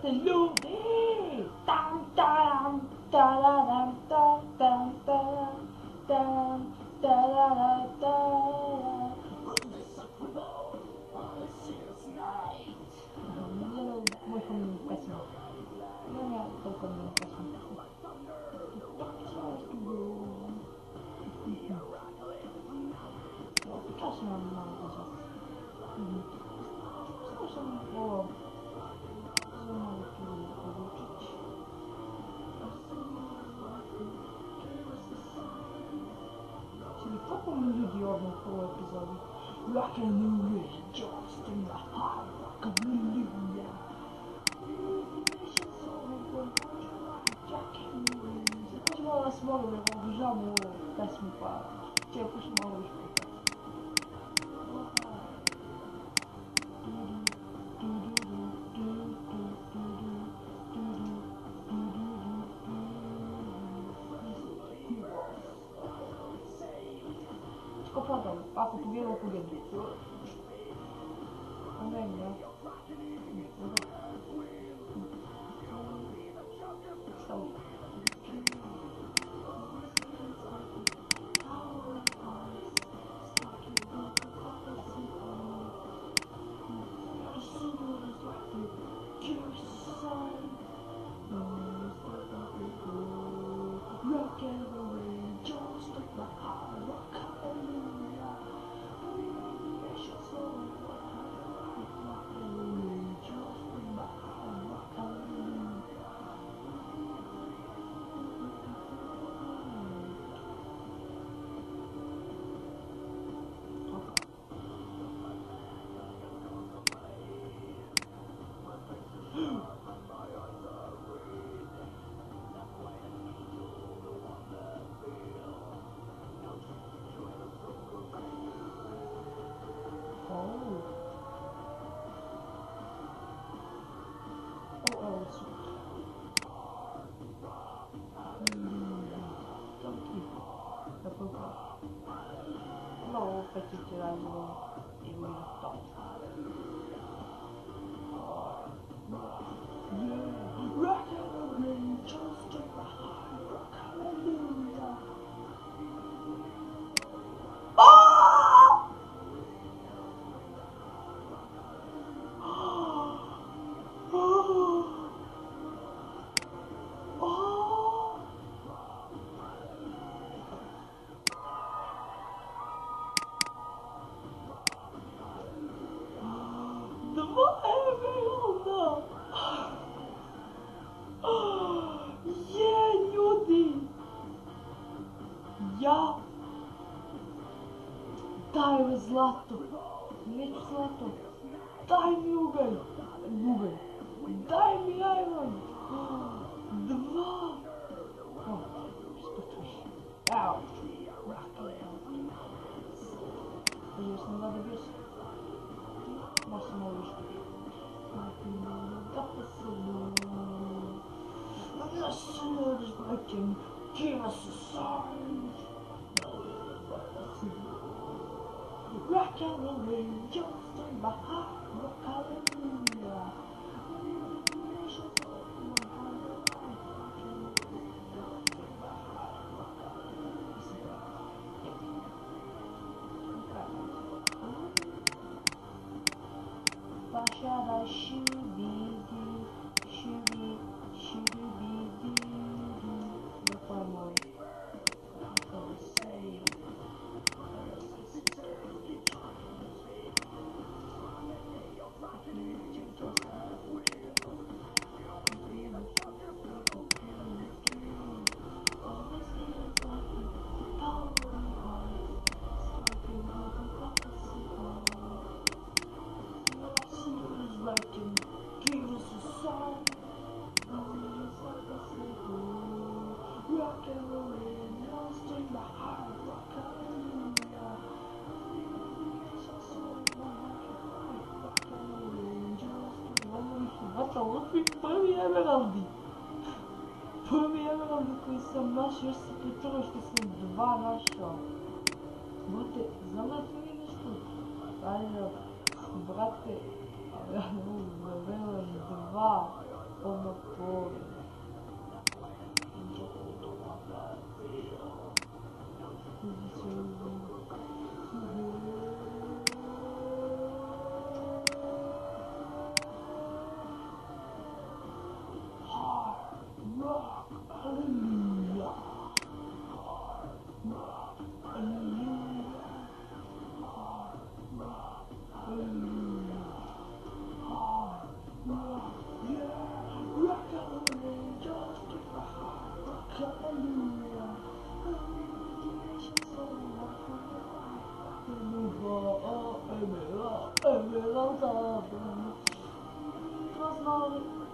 Hello there! Dum dum da da dum dum dum dum dum da da da da. Muy comunicación. No me hago comunicación. Casi no me hago Czyli taką melodiową koło epizodu. Rock and roll, just in the heart, rock and roll. Continuo la smola, diciamo, pessimo qua. Cioè, questo non lo rispetto. Scopato, papo tu vieni pure tu. Va bene? Stavo. Rock and roll, just like my heart, rock hallelujah. Precious Lord, rock and roll, just like my heart, rock hallelujah. No, faccio tirarlo in un top. Rock and roll, just like my heart, rock hallelujah. Oh! Ja, дай ми злато, меч злато, дай ми уголь, дай ми айрон, 2. О, спотри. Ау, если не надо бить, можно молишь. Да посылу. I can give us a sign. Rock and roll, just in my heart, rock hallelujah. Bashara shoo-be-doo, shoo-be-doo-be-doo. Look one more. Give us a song. Rock and roll, lost in my heart, rock hallelujah. Nossa, o Luffy foi Emerald. Foi Emerald koji sam našao, još se pričalo što sam 2 našao. Brate, znam da to nije nešto. Ajde, brate, ja ne mogu da verujem 2. Oh my god. Un gioco hard rock, hallelujah. Hard rock, hallelujah. Hard rock, hallelujah. Hard rock, yeah. Rock on, just take my heart, rock, hallelujah. Trust